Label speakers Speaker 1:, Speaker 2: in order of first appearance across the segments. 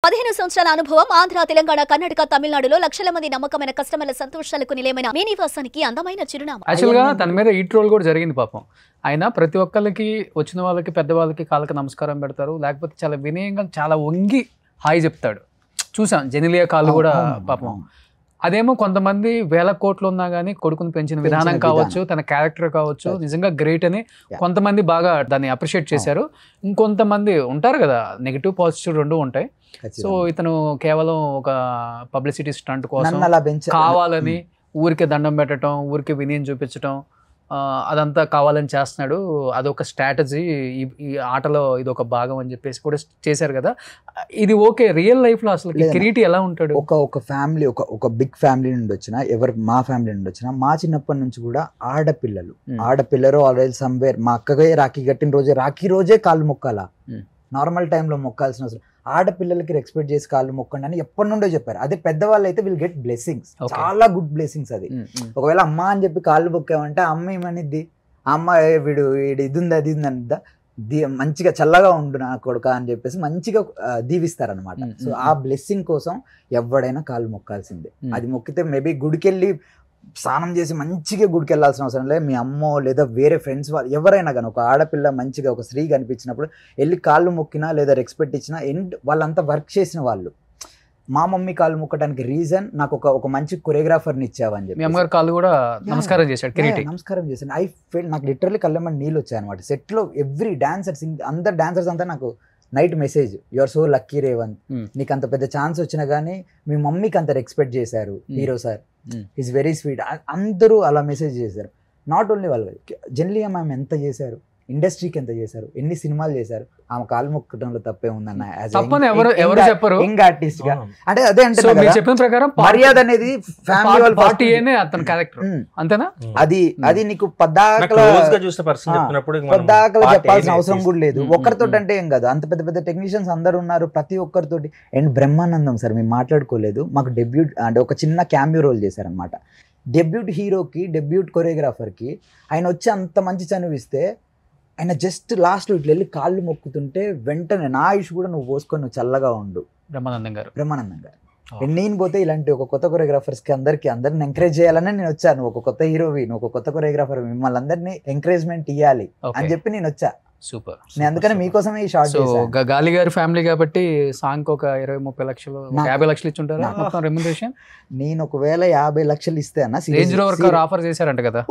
Speaker 1: 15 సంవత్సరాల అనుభవం ఆంధ్ర, తెలంగాణ, కర్ణాటక, తమిళనాడులో లక్షల మంది నమ్మకమైన కస్టమర్ల సంతోషాలకు నిలయమైన మీ నివాసానికి అందమైన చిరునామా.
Speaker 2: యాక్చువల్గా తన మీద ఈ ట్రోల్ కూడా జరిగింది పాపం. ఆయన ప్రతి ఒక్కరికి వచ్చిన వాళ్ళకి పెద్దవాళ్ళకి కాళ్ళకి నమస్కారం పెడతారు, లేకపోతే చాలా వినయంగా చాలా వంగి హాయ్ చెప్తాడు. చూసాం జెనిలియా కాళ్ళు కూడా పాపం. అదేమో కొంతమంది వేల కోట్లు ఉన్నా కానీ కొడుకుని పెంచిన విధానం కావచ్చు, తన క్యారెక్టర్ కావచ్చు, నిజంగా గ్రేట్ అని కొంతమంది బాగా దాన్ని అప్రిషియేట్ చేశారు. ఇంకొంతమంది ఉంటారు కదా, నెగిటివ్ పాజిటివ్ రెండు ఉంటాయి. సో ఇతను కేవలం ఒక పబ్లిసిటీ స్టంట్ కోసం కావాలని ఊరికే దండం పెట్టడం, ఊరికే వినయం చూపించడం, అదంతా కావాలని చేస్తున్నాడు. అదొక స్ట్రాటజీ, ఈ ఆటలో ఇది ఒక భాగం అని చెప్పేసి కూడా చేశారు కదా. ఇది ఓకే. రియల్ లైఫ్ లో అసలు కిరీటి ఎలా ఉంటాడు?
Speaker 3: ఒక ఫ్యామిలీ, ఒక బిగ్ ఫ్యామిలీ నుండి వచ్చిన, మా ఫ్యామిలీ నుండి వచ్చిన, మా చిన్నప్పటి నుంచి కూడా ఆడపిల్లలు ఆల్రెడీ సమ్వేర్. మా అక్కగా రాఖీ కట్టిన రోజే, రాఖీ రోజే కాళ్ళు మొక్కాలా, నార్మల్ టైంలో మొక్కాల్సిన అవసరం. ఆడపిల్లలకి రెస్పెక్ట్ చేసి కాళ్ళు మొక్కండి అని ఎప్పటి నుండో చెప్పారు. అదే పెద్దవాళ్ళు అయితే విల్ గెట్ బ్లెస్సింగ్స్, చాలా గుడ్ బ్లెస్సింగ్స్. అది ఒకవేళ అమ్మ అని చెప్పి కాళ్ళు మొక్కామంటే అమ్మ ఏమనిద్ది, అమ్మ వీడు ఇది ఉంది అది ఉంది అనిద్దా, మంచిగా చల్లగా ఉండు నా కొడుక అని చెప్పేసి మంచిగా దీవిస్తారనమాట. సో ఆ బ్లెస్సింగ్ కోసం ఎవడైనా కాళ్ళు మొక్కాల్సిందే. అది మొక్కితే మేబీ గుడికెళ్ళి స్నానం చేసి మంచిగా గుడికి వెళ్ళాల్సిన అవసరం లేదు. మీ అమ్మో లేదా వేరే ఫ్రెండ్స్ వాళ్ళు ఎవరైనా కానీ ఒక ఆడపిల్ల మంచిగా ఒక స్త్రీ కనిపించినప్పుడు వెళ్ళి కాళ్ళు మొక్కినా లేదా రెస్పెక్ట్ ఇచ్చినా, వాళ్ళంతా వర్క్ చేసిన వాళ్ళు. మా మమ్మీ కాళ్ళు మొక్కడానికి రీజన్ నాకు ఒక మంచి కొరియోగ్రాఫర్ని ఇచ్చావని చెప్పి
Speaker 2: అమ్మగారు కాళ్ళు కూడా నమస్కారం చేశాడు.
Speaker 3: నమస్కారం చేశాను. ఐ ఫీల్ నాకు లిటరల్లీ కళ్ళమని నీళ్ళు వచ్చాయి అనమాట. సెట్లో ఎవ్రీ డాన్సర్స్, అందరు డాన్సర్స్ అంతా నాకు night message, you are so lucky Revanth, నీకు అంత పెద్ద ఛాన్స్ వచ్చినా కానీ మీ మమ్మీకి అంత రెస్పెక్ట్ చేశారు hero sir, is very sweet. అందరూ అలా మెసేజ్ చేశారు. నాట్ ఓన్లీ వాళ్ళు, జెనిలియా మ్యామ్ ఎంత చేశారు, ఇండస్ట్రీకి ఎంత చేశారు, ఎన్ని సినిమాలు చేశారు. ఆమె కాలు మొక్కడంలో తప్పే ఉందన్న యంగ్ ఆర్టిస్ట్ గా. అంటే అదే అంటే
Speaker 2: చెప్పిన ప్రకారం
Speaker 3: మర్యాద అనేది ఫ్యామిలీ
Speaker 2: అతని క్యారెక్టర్ అంతేనా.
Speaker 3: అది నీకు పద్దాకల చెప్పాల్సిన అవసరం కూడా లేదు. ఒక్కరితో అంటే ఏం కాదు, అంత పెద్ద పెద్ద టెక్నీషియన్స్ అందరు ఉన్నారు, ప్రతి ఒక్కరితోటి. అండ్ బ్రహ్మానందం సార్ మేము మాట్లాడుకోలేదు, మాకు డెబ్యూట్ అంటే ఒక చిన్న క్యామియో రోల్ చేశారనమాట. డెబ్యూట్ హీరోకి, డెబ్యూట్ కొరియోగ్రాఫర్కి ఆయన వచ్చి అంత మంచి చనువిస్తే ఆయన జస్ట్ లాస్ట్ ఇట్లా వెళ్ళి కాళ్ళు మొక్కుతుంటే వెంటనే నా ఆయుష్ కూడా నువ్వు పోసుకొని నువ్వు చల్లగా ఉండు బ్రహ్మానందం గారు. నేను పోతే ఇలాంటి ఒక కొత్త కొరియోగ్రాఫర్స్కి అందరిని ఎంకరేజ్ చేయాలని నేను వచ్చాను. ఒక కొత్త హీరోవి, నువ్వు ఒక కొత్త కొరియోగ్రాఫర్, మిమ్మల్ని అందరినీ ఎంకరేజ్మెంట్ ఇవ్వాలి అని చెప్పి నేను వచ్చా.
Speaker 2: సూపర్.
Speaker 3: నేను అందుకని మీకోసమే ఈ షార్ట్ చేశాను.
Speaker 2: గాలి గారి ఫ్యామిలీ కాబట్టి సాంగ్ ఒక 20-30 లక్షలు 50 లక్షలు ఇచ్చుంటారా మొత్తం రెమ్యునరేషన్?
Speaker 3: నేను ఒకవేళ 50 లక్షలు ఇస్తే అన్న
Speaker 2: రేంజ్ రోవర్ ఆఫర్ చేశారంట కదా.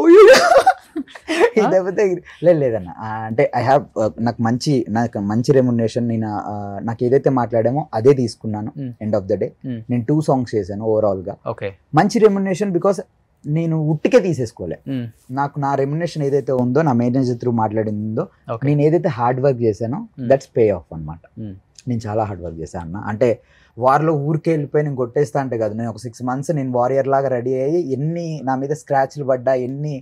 Speaker 3: లేకపోతే లేదన్న, అంటే నాకు మంచి రెమ్యునరేషన్. నాకు ఏదైతే మాట్లాడామో అదే తీసుకున్నాను. ఎండ్ ఆఫ్ ద డే నేను 2 సాంగ్స్ చేశాను ఓవరాల్ గా. మంచి రెమ్యునరేషన్ బికాస్ నేను ఉట్టికే తీసేసుకోలే. నాకు నా రెమ్యునరేషన్ ఏదైతే ఉందో, నా మేనేజర్ త్రూ మాట్లాడిందో, నేను ఏదైతే హార్డ్ వర్క్ చేశానో దట్స్ పే ఆఫ్ అనమాట. నేను చాలా హార్డ్ వర్క్ చేశాను అన్న. అంటే వారిలో ఊరికే వెళ్ళిపోయి నేను కొట్టేస్తా అంటే కాదు. నేను ఒక 6 months నేను వారియర్ లాగా రెడీ అయ్యి, ఎన్ని నా మీద స్క్రాచ్లు పడ్డా, ఎన్ని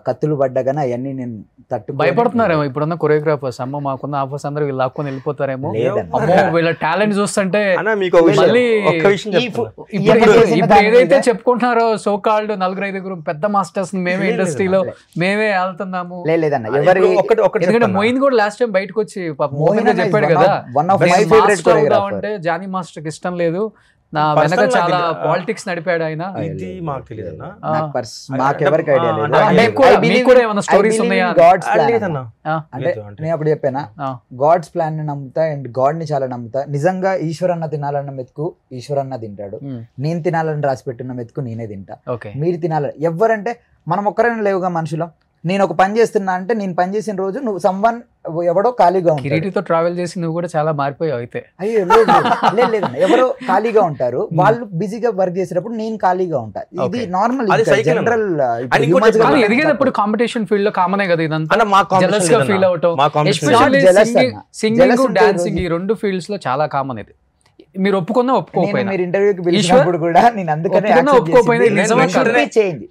Speaker 3: కత్తులు పడ్డా కానీ అవన్నీ నేను
Speaker 2: భయపడుతున్నారేమో ఇప్పుడున్న కొరియోగ్రాఫర్స్. అమ్మ మాకున్న ఆఫర్స్ అందరూ వీళ్ళు లాక్కొని వెళ్ళిపోతారేమో, వీళ్ళ టాలెంట్ చూస్తుంటే. ఇప్పుడు ఏదైతే చెప్పుకుంటున్నారో సో కాల్డ్ 4-5 పెద్ద మాస్టర్స్ మేమే ఇండస్ట్రీలో మేమే వెళ్తున్నాము. ఎందుకంటే మోయిన్ కూడా లాస్ట్ టైం బయటకు వచ్చి చెప్పాడు కదా, అంటే జానీ మాస్టర్ కి ఇష్టం లేదు, నా వెనక చాలా పాలిటిక్స్ నడిపాడు ఆయన.
Speaker 4: ఇది మాకు తెలియదు.
Speaker 3: నేను అప్పుడు చెప్పానా, గాడ్స్ ప్లాన్ ని నమ్ముతా అండ్ గాడ్ ని చాలా నమ్ముతా. నిజంగా ఈశ్వరన్న తినాలన్న మెతుకు ఈశ్వరన్న తింటాడు, నేను తినాలని రాసి పెట్టిన మెతుకు నేనే తింటా. మీరు తినాలని ఎవరంటే మనం ఒక్కరైనా లేవుగా మనుషులం. నేను ఒక పని చేస్తున్నా అంటే నేను పని చేసిన రోజు నువ్వు సమ్వన్ ఎవడో ఖాళీగా ఉంటాడు.
Speaker 2: కిరీటితో ట్రావెల్ చేసి నువ్వు కూడా చాలా మారిపోయావు అయితే.
Speaker 3: అయ్యో లేదు, ఎవరో ఖాళీగా ఉంటారు, వాళ్ళు బిజీగా వర్క్ చేసేటప్పుడు నేను ఖాళీగా ఉంటా. ఇది నార్మల్ జనరల్.
Speaker 2: ఎదిగేటప్పుడు కాంపిటీషన్ ఫీల్డ్ లో కామనే కదా ఇదంతా. జెలస్ గా ఫీల్ అవటం, సింగింగ్ డాన్సింగ్ ఈ 2 ఫీల్డ్స్ లో చాలా కామన్. ఇది మీరు ఒప్పుకున్నా ఒప్పుకోకపోయినా,
Speaker 3: మీరు ఇంటర్వ్యూకి పిలిచినప్పుడు కూడా నేను అందుకనే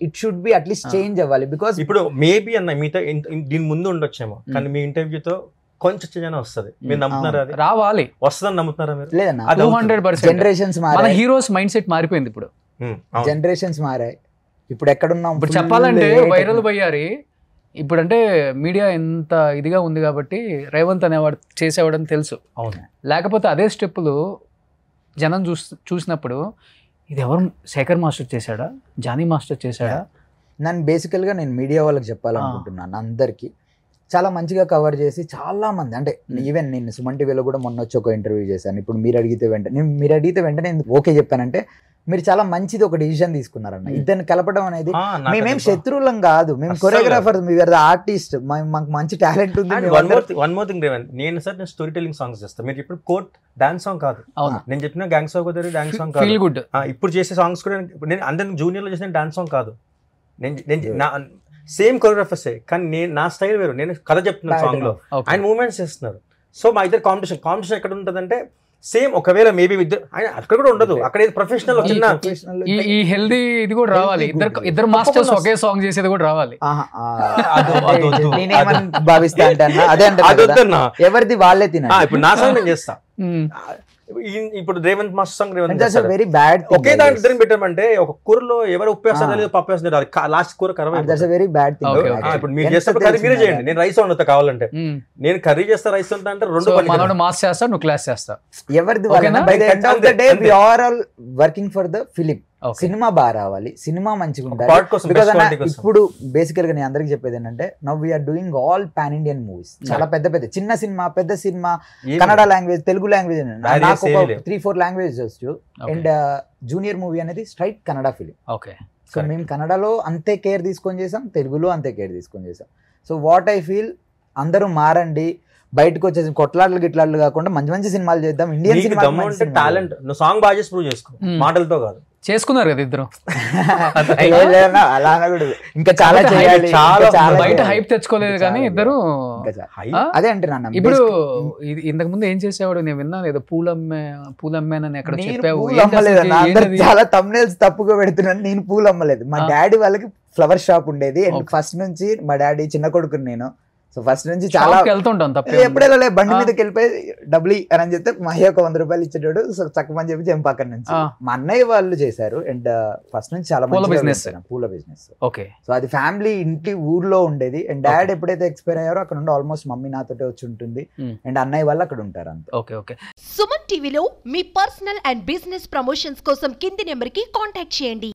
Speaker 3: it should be at least change అవ్వాలి. బికాస్
Speaker 4: ఇప్పుడు మేబీ అన్న మీతో దీని ముందు ఉండొచ్చేమో, కానీ మీ ఇంటర్వ్యూతో కొంచెం చేంజ్ వస్తుంది. మీరు నమ్ముతున్నారా? అది రావాలి, వస్తుందని నమ్ముతున్నారా మీరు?
Speaker 3: లేదన్నా,
Speaker 2: 200%.
Speaker 3: జనరేషన్స్ మారాయి,
Speaker 2: హీరోస్ మైండ్ సెట్ మారిపోయింది. ఇప్పుడు
Speaker 3: జనరేషన్స్ మారాయి. ఇప్పుడు ఎక్కడున్నాం?
Speaker 2: ఇప్పుడు చెప్పాలంటే వైరల్ పోయారు. ఇప్పుడంటే మీడియా ఎంత ఇదిగా ఉంది కాబట్టి రేవంత్ అనేవాడు చేసేవాడని తెలుసు. లేకపోతే అదే స్టెప్పులు జనం చూసినప్పుడు ఇది ఎవరు శేఖర్ మాస్టర్ చేశాడా, జానీ మాస్టర్ చేశాడా?
Speaker 3: నన్ను బేసికల్గా నేను మీడియా వాళ్ళకి చెప్పాలనుకుంటున్నాను, అందరికీ చాలా మంచిగా కవర్ చేసి చాలా మంది, అంటే ఈవెన్ నేను సుమన్ టీవీలో కూడా మొన్న వచ్చి ఒక ఇంటర్వ్యూ చేశాను. ఇప్పుడు మీరు అడిగితే వెంటనే నేను ఓకే చెప్పానంటే మీరు చాలా మంచిది ఒక డిసిషన్ తీసుకున్నారన్న. ఇద్దరిని కలపడం అనేది, మేమేం శత్రువులం కాదు, మేము కొరియోగ్రాఫర్, మీరు ఆర్టిస్ట్, మాకు మంచి టాలెంట్ ఉంది.
Speaker 4: వన్ మోర్ థింగ్ రేవంత్, నేను స్టోరీ టెల్లింగ్ సాంగ్స్ చేస్తాను. మీరు ఇప్పుడు కోర్ట్ డాన్స్ సాంగ్ కాదు, నేను చెప్పిన గ్యాంగ్ సాంగ్ డాన్స్ సాంగ్ కాదు. ఇప్పుడు చేసే సాంగ్స్ కూడా నేను అందరికి జూనియర్ లో చేసిన డాన్స్ సాంగ్ కాదు, నేను సేమ్ కొరియోగ్రాఫర్సే, కానీ నేను నా స్టైల్ వేరు. నేను కథ చెప్తున్నాను సాంగ్ లో, ఆయన మూమెంట్స్ చేస్తున్నారు. సో మా ఇద్దరు కాంపిటీషన్ ఎక్కడ ఉంటదంటే సేమ్, ఒకవేళ మేబీ ఆయన అక్కడ కూడా ఉండదు, అక్కడ ప్రొఫెషనల్
Speaker 2: ఈ హెల్దీ ఇది కూడా రావాలి, ఇద్దరు మాస్టర్స్ ఒకే సాంగ్ చేసేది కూడా రావాలి.
Speaker 3: నేనేమని భావిస్తా అంటే అదే అంటే ఎవరిది వాళ్ళే తినాలి.
Speaker 4: ఇప్పుడు నా సాంగ్ నేను చేస్తా, ఇప్పుడు Revanth master song Revanth
Speaker 3: very bad.
Speaker 4: ఒకే దాంట్లో ఇద్దరు పెట్టామంటే ఒక కూరలో ఎవరు ఉప్పు వేస్తారు తెలియదు, పప్పు వేస్తారు, లాస్ట్ కూర ఖరాబ్.
Speaker 3: Very bad thing.
Speaker 4: ఇప్పుడు మీరు చేస్తే కర్రీ మీరే చేయండి, నేను రైస్ వండుతా కావాలంటే. నేను కర్రీ చేస్తా, రైస్ వండుతా అంటే రెండు
Speaker 2: మాస్ చేస్తా, నువ్వు క్లాస్ చేస్తా,
Speaker 3: ఎవరిది వాళ్ళ. By the end of the day we are all working for the film. సినిమా బాగా రావాలి, సినిమా మంచిగా ఉండాలి. ఇప్పుడు బేసికల్ గా నేను అందరికి చెప్పేది ఏంటంటే, now we are doing all pan Indian movies. చాలా పెద్ద చిన్న సినిమా, పెద్ద సినిమా, కన్నడ లాంగ్వేజ్, తెలుగు లాంగ్వేజ్, నాకు ఒక 3-4 లాంగ్వేజ్ వచ్చు. అండ్ జూనియర్ మూవీ అనేది స్ట్రైట్ కన్నడ ఫిలిం. సో మేము కన్నడలో అంతే కేర్ తీసుకొని చేసాం, తెలుగులో అంతే కేర్ తీసుకొని చేసాం. సో వాట్ ఐ ఫీల్, అందరూ మారండి, బయటకు వచ్చేసి కొట్లాట్లు గిట్లాట్లు కాకుండా మంచి మంచి సినిమాలు చేద్దాం. ఇండియన్ సినిమా
Speaker 4: టాలెంట్, నువ్వు సాంగ్ బాగా చేసి ప్రూవ్ చేసుకో, మాటలతో కాదు.
Speaker 2: చేసుకున్నారు కదా ఇద్దరు,
Speaker 3: అలా అనకూడదు, ఇంకా చాలా చేయాలి.
Speaker 2: బయట హైప్ తెచ్చుకోలేదు కానీ ఇద్దరు.
Speaker 3: అదే అంటున్నా.
Speaker 2: ఇప్పుడు ఇంతకు ముందు ఏం చేసేవాడు, నేను విన్నాను ఏదో పూలమ్మేనని ఎక్కడ చెప్పావు.
Speaker 3: చాలా thumbnails తప్పుగా పెడుతున్నాను. నేను పూలు అమ్మలేదు, మా డాడీ వాళ్ళకి ఫ్లవర్ షాప్ ఉండేది. అండ్ ఫస్ట్ నుంచి మా డాడీ చిన్న కొడుకుని నేను, సో ఫస్ట్ నుంచి చాలా
Speaker 2: వెళ్తుంటాం,
Speaker 3: ఎప్పుడైనా బండి మీదకి వెళ్ళిపోయి డబ్బులు అని చెప్తే మా అయ్య ఒక 100 రూపాయలు ఇచ్చేటాడు. సో చక్కమని చెప్పి జంపాకర్ నుంచి మా అన్నయ్య వాళ్ళు చేశారు. అండ్ ఫస్ట్ నుంచి చాలా పూల బిజినెస్.
Speaker 2: ఓకే.
Speaker 3: సో అది ఫ్యామిలీ ఇంటి ఊర్లో ఉండేది. అండ్ డాడ్ ఎప్పుడైతే ఎక్స్పైర్ అయ్యారో అక్కడ నుండి ఆల్మోస్ట్ మమ్మీ నాతోటే వచ్చి ఉంటుంది. అండ్ అన్నయ్య వాళ్ళు అక్కడ ఉంటారు అంతే.
Speaker 2: ఓకే.
Speaker 5: సుమన్ టీవీలో మీ పర్సనల్ అండ్ బిజినెస్ ప్రమోషన్స్ కోసం కింది నెంబర్ కి కాంటాక్ట్ చేయండి.